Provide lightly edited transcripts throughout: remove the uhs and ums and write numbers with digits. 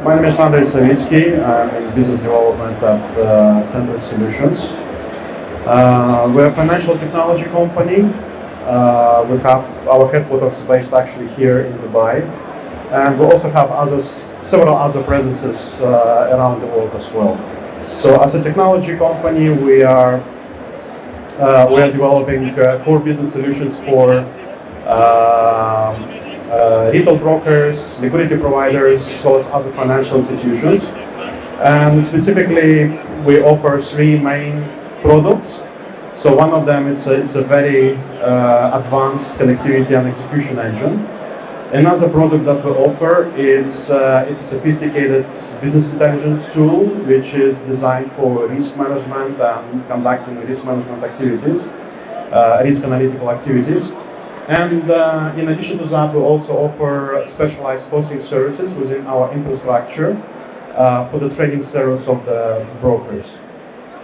My name is Andrei Savitsky. I'm in business development at Centroid Solutions. We're a financial technology company. We have our headquarters based actually here in Dubai, and we also have several other presences around the world as well. So, as a technology company, we are developing core business solutions for retail brokers, liquidity providers, as well as other financial institutions. And specifically, we offer three main products. So one of them is a very advanced connectivity and execution engine. Another product that we offer is it's a sophisticated business intelligence tool, which is designed for risk management and conducting risk management activities, risk analytical activities. And in addition to that, we also offer specialized hosting services within our infrastructure for the trading service of the brokers.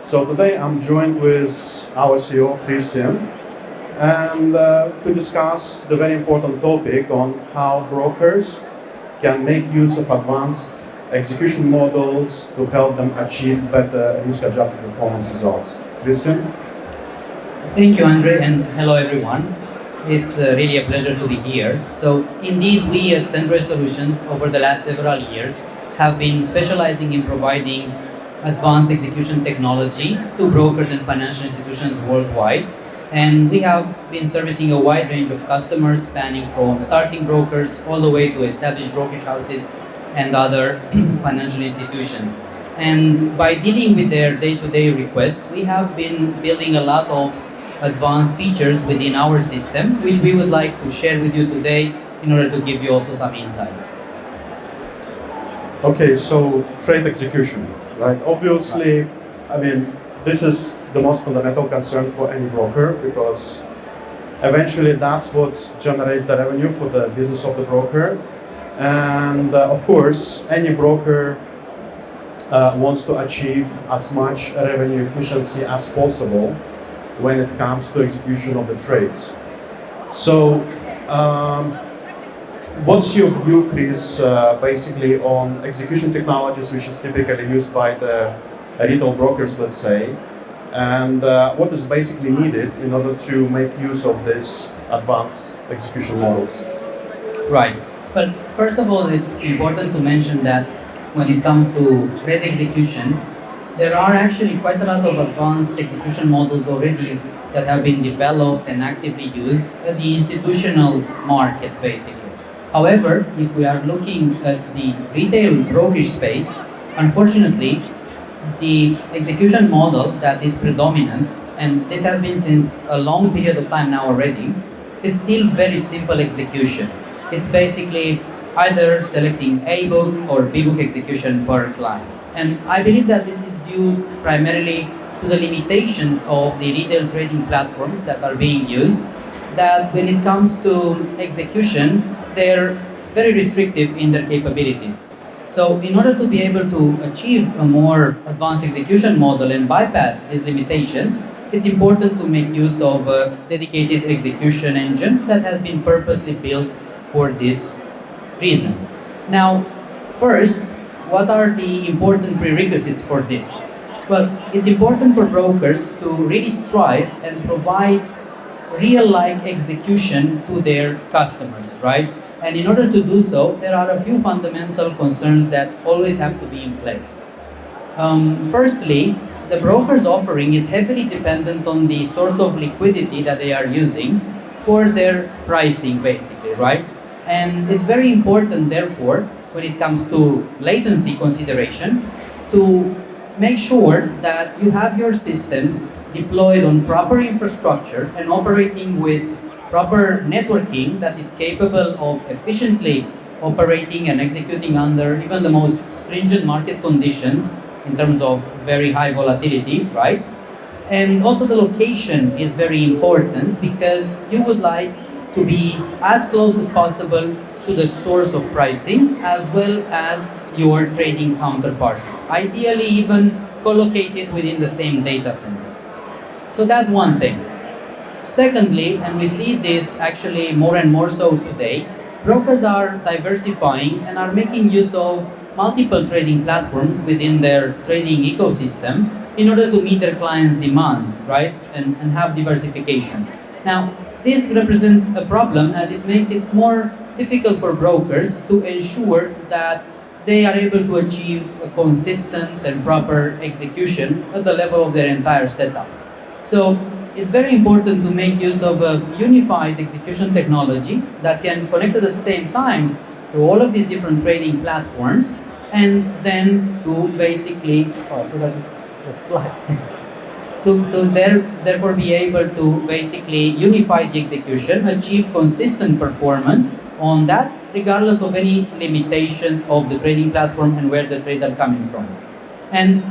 So today I'm joined with our CEO, Christian, and to discuss the very important topic on how brokers can make use of advanced execution models to help them achieve better risk-adjusted performance results. Christian? Thank you, Andre, and hello, everyone. It's really a pleasure to be here. So, indeed, we at Centroid Solutions over the last several years have been specializing in providing advanced execution technology to brokers and financial institutions worldwide. And we have been servicing a wide range of customers spanning from starting brokers all the way to established brokerage houses and other financial institutions. And by dealing with their day-to-day requests, we have been building a lot of advanced features within our system, which we would like to share with you today in order to give you also some insights. Okay, so trade execution, right? Obviously, I mean, this is the most fundamental concern for any broker because eventually that's what generates the revenue for the business of the broker. And of course, any broker wants to achieve as much revenue efficiency as possible when it comes to execution of the trades. So, what's your view, Chris, basically on execution technologies which is typically used by the retail brokers, let's say, and what is basically needed in order to make use of these advanced execution models? Right. But first of all, it's important to mention that when it comes to trade execution, there are actually quite a lot of advanced execution models already that have been developed and actively used at the institutional market, basically. However, if we are looking at the retail brokerage space, unfortunately, the execution model that is predominant, and this has been since a long period of time now already, is still very simple execution. It's basically either selecting A book or B book execution per client. And I believe that this is due primarily to the limitations of the retail trading platforms that are being used, that when it comes to execution, they're very restrictive in their capabilities. So in order to be able to achieve a more advanced execution model and bypass these limitations, it's important to make use of a dedicated execution engine that has been purposely built for this reason. Now, first, what are the important prerequisites for this? Well, it's important for brokers to really strive and provide real-like execution to their customers, right? And in order to do so, there are a few fundamental concerns that always have to be in place. Firstly, the broker's offering is heavily dependent on the source of liquidity that they are using for their pricing, basically, right? And it's very important, therefore, when it comes to latency consideration, to make sure that you have your systems deployed on proper infrastructure and operating with proper networking that is capable of efficiently operating and executing under even the most stringent market conditions in terms of very high volatility, right? And also the location is very important because you would like to be as close as possible to the source of pricing as well as your trading counterparties, ideally even co-located within the same data center. So that's one thing. Secondly, and we see this actually more and more so today, brokers are diversifying and are making use of multiple trading platforms within their trading ecosystem in order to meet their clients' demands, right? And have diversification. Now, this represents a problem as it makes it more difficult for brokers to ensure that they are able to achieve a consistent and proper execution at the level of their entire setup. So it's very important to make use of a unified execution technology that can connect at the same time to all of these different trading platforms, and then to basically, oh, I forgot the slide. Therefore be able to basically unify the execution, achieve consistent performance on that, regardless of any limitations of the trading platform and where the trades are coming from. And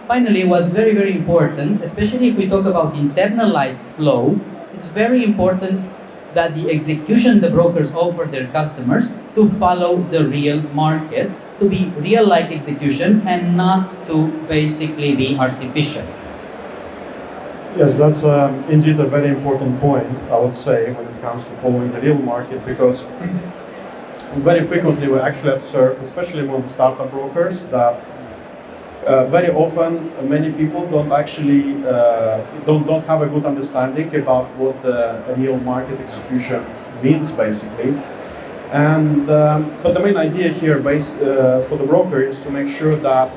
finally, what's very, very important, especially if we talk about internalized flow, it's very important that the execution the brokers offer their customers to follow the real market, to be real-like execution and not to basically be artificial. Yes, that's indeed a very important point, I would say, when it comes to following the real market, because very frequently we actually observe, especially among startup brokers, that very often many people don't actually don't have a good understanding about what the real market execution means, basically. And but the main idea here for the broker is to make sure that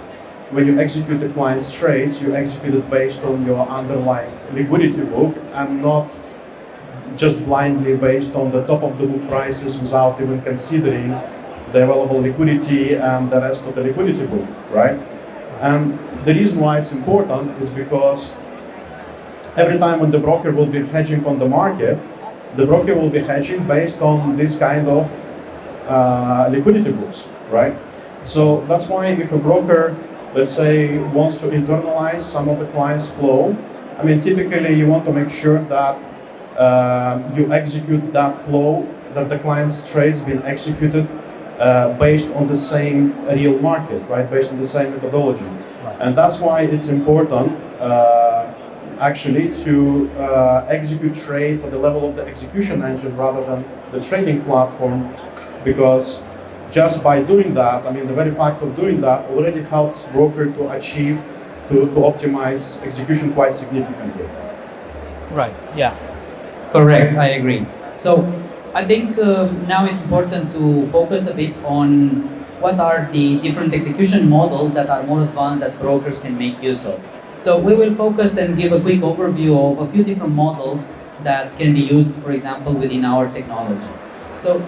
when you execute the client's trades, you execute it based on your underlying liquidity book and not just blindly based on the top of the book prices without even considering the available liquidity and the rest of the liquidity book, right? And the reason why it's important is because every time when the broker will be hedging on the market, the broker will be hedging based on this kind of liquidity books, right? So that's why if a broker, let's say, wants to internalize some of the client's flow, I mean, typically you want to make sure that you execute that flow, that the client's trades been executed based on the same real market, right? Based on the same methodology. Right. And that's why it's important actually to execute trades at the level of the execution engine rather than the trading platform, because just by doing that, I mean, the very fact of doing that already helps broker to achieve, to optimize execution quite significantly. Right, yeah. Correct, I agree. So I think now it's important to focus a bit on what are the different execution models that are more advanced that brokers can make use of. So we will focus and give a quick overview of a few different models that can be used, for example, within our technology. So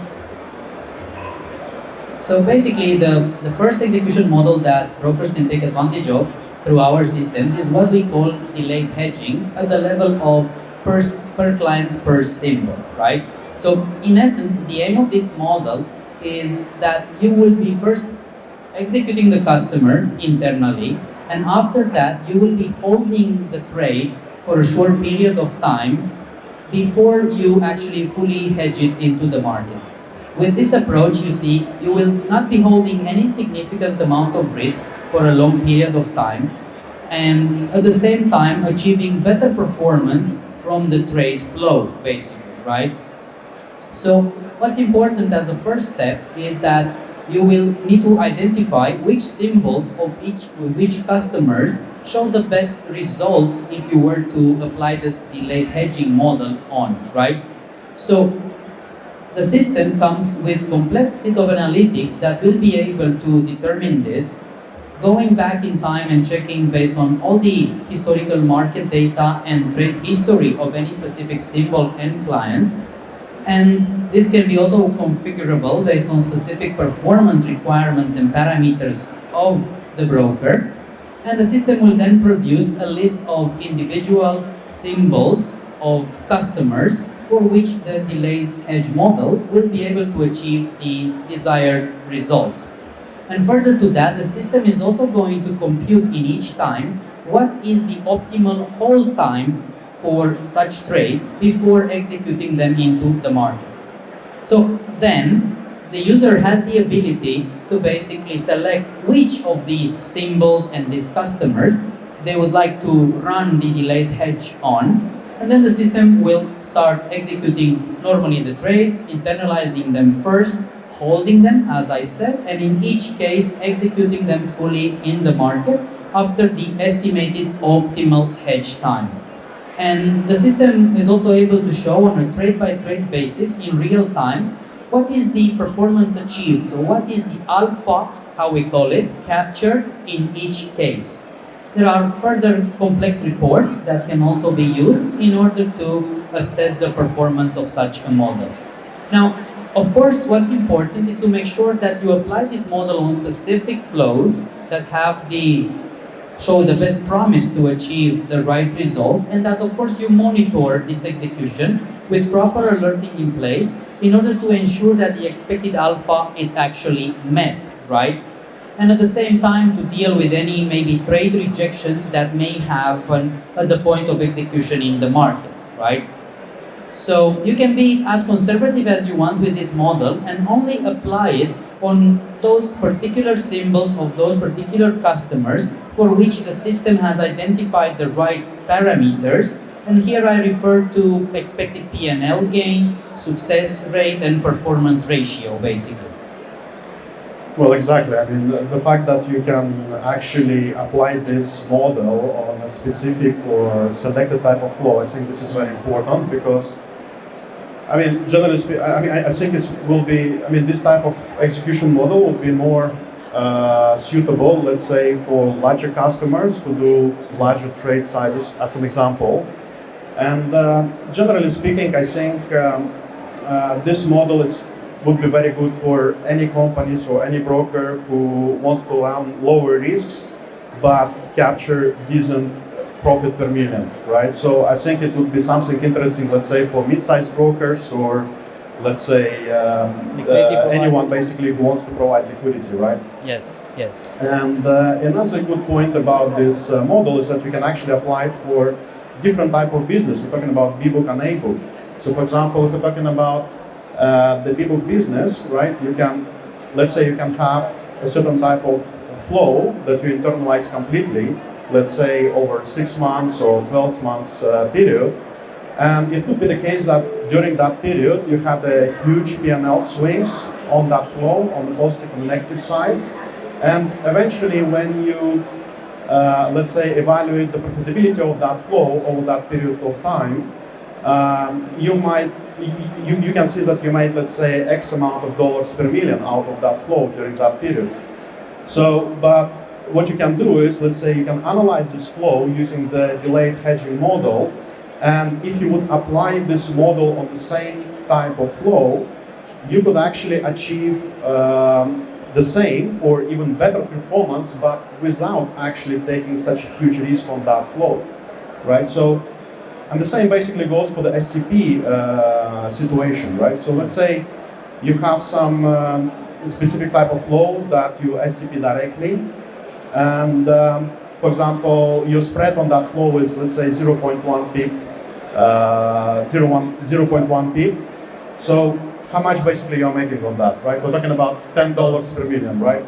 basically, the first execution model that brokers can take advantage of through our systems is what we call delayed hedging at the level of per client per symbol, right? So in essence, the aim of this model is that you will be first executing the customer internally, and after that you will be holding the trade for a short period of time before you actually fully hedge it into the market. With this approach, you see, you will not be holding any significant amount of risk for a long period of time, and at the same time achieving better performance from the trade flow, basically, right? So what's important as a first step is that you will need to identify which symbols of which customers show the best results if you were to apply the delayed hedging model on, right? So the system comes with complete set of analytics that will be able to determine this, going back in time and checking based on all the historical market data and trade history of any specific symbol and client. And this can be also configurable based on specific performance requirements and parameters of the broker. And the system will then produce a list of individual symbols of customers for which the delayed hedge model will be able to achieve the desired results. And further to that, the system is also going to compute in each time what is the optimal hold time for such trades before executing them into the market. So then, the user has the ability to basically select which of these symbols and these customers they would like to run the delayed hedge on, and then the system will start executing normally the trades, internalizing them first, holding them, as I said, and in each case executing them fully in the market after the estimated optimal hedge time. And the system is also able to show on a trade-by-trade basis in real time what is the performance achieved. So what is the alpha, how we call it, captured in each case. There are further complex reports that can also be used in order to assess the performance of such a model. Now, of course, what's important is to make sure that you apply this model on specific flows that have show the best promise to achieve the right result, and that of course you monitor this execution with proper alerting in place in order to ensure that the expected alpha is actually met, right? And at the same time to deal with any maybe trade rejections that may happen at the point of execution in the market, right? So you can be as conservative as you want with this model and only apply it on those particular symbols of those particular customers for which the system has identified the right parameters. And here I refer to expected P&L gain, success rate, and performance ratio, basically. Well, exactly. I mean, the fact that you can actually apply this model on a specific or selected type of flow, I think this is very important because, I mean, generally speaking, I think this will be, I mean, this type of execution model will be more suitable, let's say, for larger customers who do larger trade sizes, as an example. And generally speaking, I think this model would be very good for any companies or any broker who wants to run lower risks but capture decent profit per million, right? So I think it would be something interesting, let's say, for mid-sized brokers or let's say anyone basically who wants to provide liquidity, right? Yes, yes. And another good point about this model is that you can actually apply it for different type of business. We're talking about B-book and A-book. So for example, if we're talking about the B-book business, right, you can, let's say you can have a certain type of flow that you internalize completely, let's say over 6 months or 12 months period. And it could be the case that during that period you have a huge P&L swings on that flow, on the positive and negative side. And eventually when you, let's say, evaluate the profitability of that flow over that period of time, you can see that you made, let's say, X amount of dollars per million out of that flow during that period. So, but what you can do is, let's say, you can analyze this flow using the delayed hedging model, and if you would apply this model on the same type of flow, you could actually achieve the same or even better performance, but without actually taking such a huge risk on that flow, right? So, and the same basically goes for the STP situation, right? So let's say you have some specific type of flow that you STP directly, and for example, your spread on that flow is, let's say, 0.1 pip, 0.1 pip. So how much basically you're making on that, right? We're talking about $10 per million, right?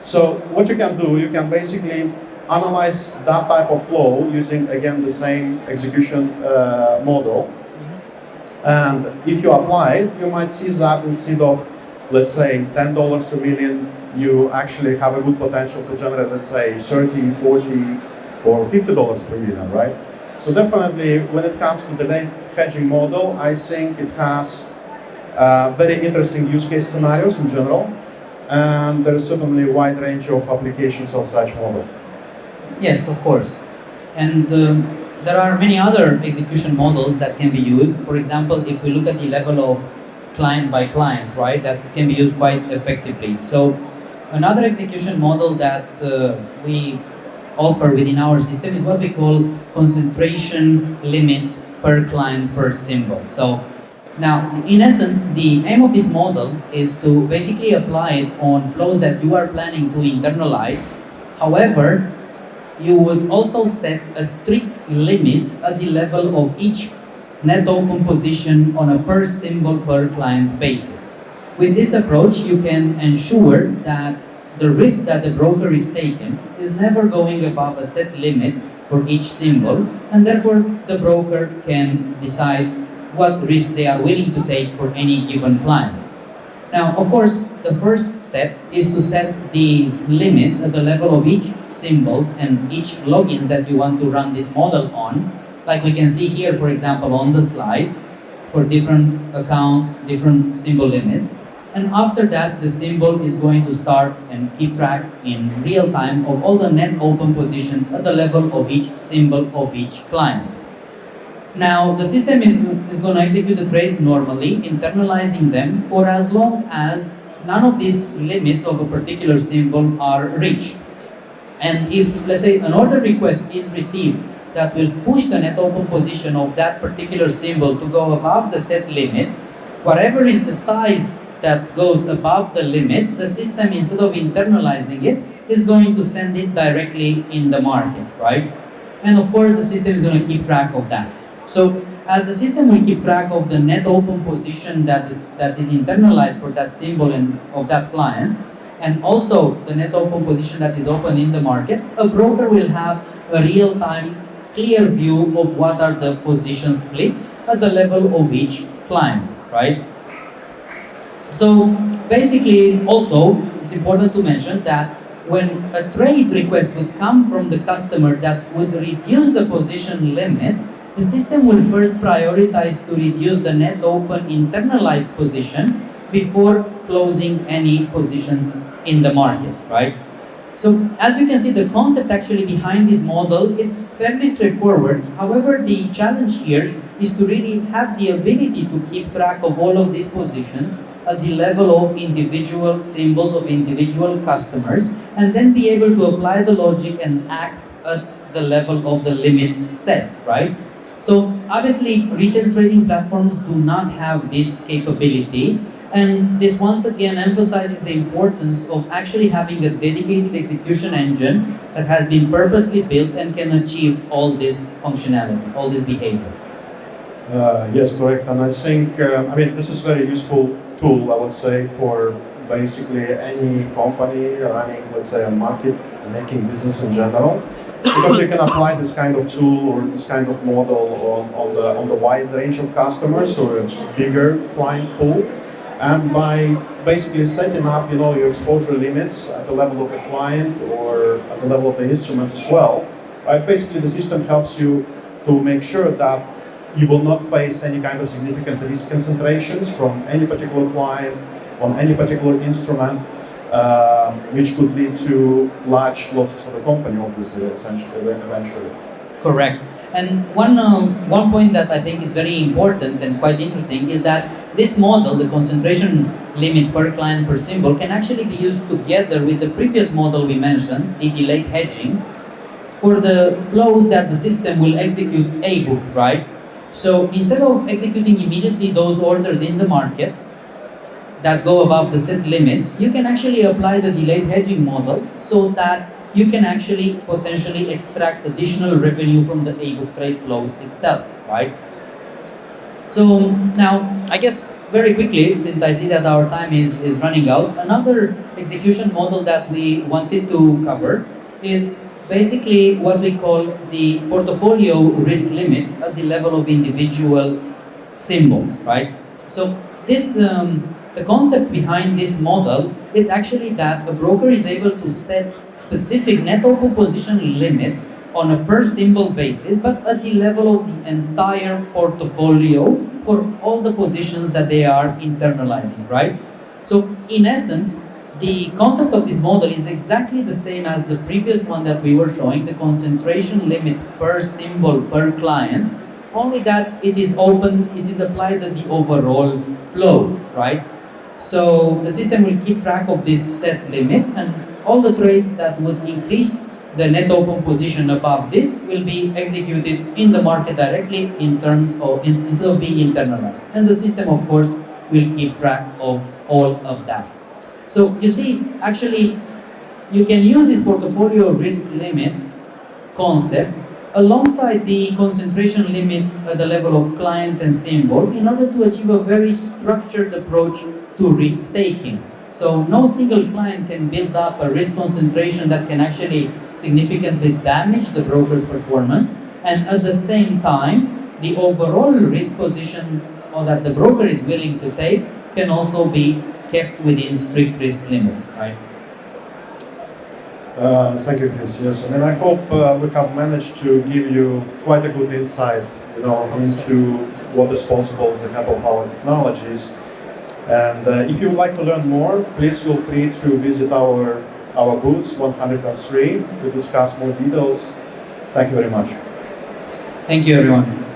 So what you can do, you can basically analyze that type of flow using, again, the same execution model. And if you apply it, you might see that instead of, let's say, $10 a million, you actually have a good potential to generate, let's say, 30, 40, or $50 per million, right? So definitely, when it comes to the delayed hedging model, I think it has very interesting use case scenarios in general, and there is certainly a wide range of applications of such model. Yes, of course. And there are many other execution models that can be used. For example, if we look at the level of client by client, right, that can be used quite effectively. So another execution model that we offer within our system is what we call concentration limit per client per symbol. So now, in essence, the aim of this model is to basically apply it on flows that you are planning to internalize. However, you would also set a strict limit at the level of each net open position on a per symbol per client basis. With this approach, you can ensure that the risk that the broker is taking is never going above a set limit for each symbol, and therefore the broker can decide what risk they are willing to take for any given client. Now, of course, the first step is to set the limits at the level of each symbols and each logins that you want to run this model on. Like we can see here, for example, on the slide, for different accounts, different symbol limits. And after that, the symbol is going to start and keep track in real time of all the net open positions at the level of each symbol of each client. Now, the system is going to execute the trades normally, internalizing them for as long as none of these limits of a particular symbol are reached. And if, let's say, an order request is received that will push the net open position of that particular symbol to go above the set limit, whatever is the size that goes above the limit, the system, instead of internalizing it, is going to send it directly in the market, right? And of course, the system is going to keep track of that. So as the system will keep track of the net open position that is internalized for that symbol and of that client, and also the net open position that is open in the market, a broker will have a real-time, clear view of what are the position splits at the level of each client, right? So basically, also, it's important to mention that when a trade request would come from the customer that would reduce the position limit, the system will first prioritize to reduce the net open internalized position before closing any positions in the market, right? So as you can see, the concept actually behind this model, it's fairly straightforward. However, the challenge here is to really have the ability to keep track of all of these positions at the level of individual symbols of individual customers, and then be able to apply the logic and act at the level of the limits set, right? So obviously, retail trading platforms do not have this capability, and this once again emphasizes the importance of actually having a dedicated execution engine that has been purposely built and can achieve all this functionality, all this behavior. Yes, correct. And I think, I mean, this is very useful tool, I would say, for basically any company running, let's say, a market making business in general, because you can apply this kind of tool or this kind of model on the wide range of customers or a bigger client pool. And by basically setting up, your exposure limits at the level of the client or at the level of the instruments as well, right? Basically, the system helps you to make sure that you will not face any kind of significant risk concentrations from any particular client on any particular instrument, which could lead to large losses for the company, obviously, essentially, eventually. Correct. And one point that I think is very important and quite interesting is that this model, the concentration limit per client per symbol, can actually be used together with the previous model we mentioned, the delayed hedging, for the flows that the system will execute a book, right? So instead of executing immediately those orders in the market that go above the set limits, you can actually apply the delayed hedging model so that you can actually potentially extract additional revenue from the A-book trade flows itself, right? So now, I guess very quickly, since I see that our time is running out, another execution model that we wanted to cover is basically what we call the portfolio risk limit at the level of individual symbols, right? So this, the concept behind this model is actually that a broker is able to set specific net open position limits on a per symbol basis, but at the level of the entire portfolio for all the positions that they are internalizing, right? So in essence, the concept of this model is exactly the same as the previous one that we were showing, the concentration limit per symbol per client, only that it is open, it is applied at the overall flow, right? So the system will keep track of these set limits, and all the trades that would increase the net open position above this will be executed in the market directly in terms of, instead of being internalized. And the system, of course, will keep track of all of that. So you see, actually, you can use this portfolio risk limit concept alongside the concentration limit at the level of client and symbol in order to achieve a very structured approach to risk taking. So no single client can build up a risk concentration that can actually significantly damage the broker's performance, and at the same time, the overall risk position or that the broker is willing to take can also be kept within strict risk limits, right? Thank you, Chris. Yes, I mean, I hope we have managed to give you quite a good insight, into what is possible with the help of our technologies. And if you would like to learn more, please feel free to visit our booth 103 to discuss more details. Thank you very much. Thank you, everyone.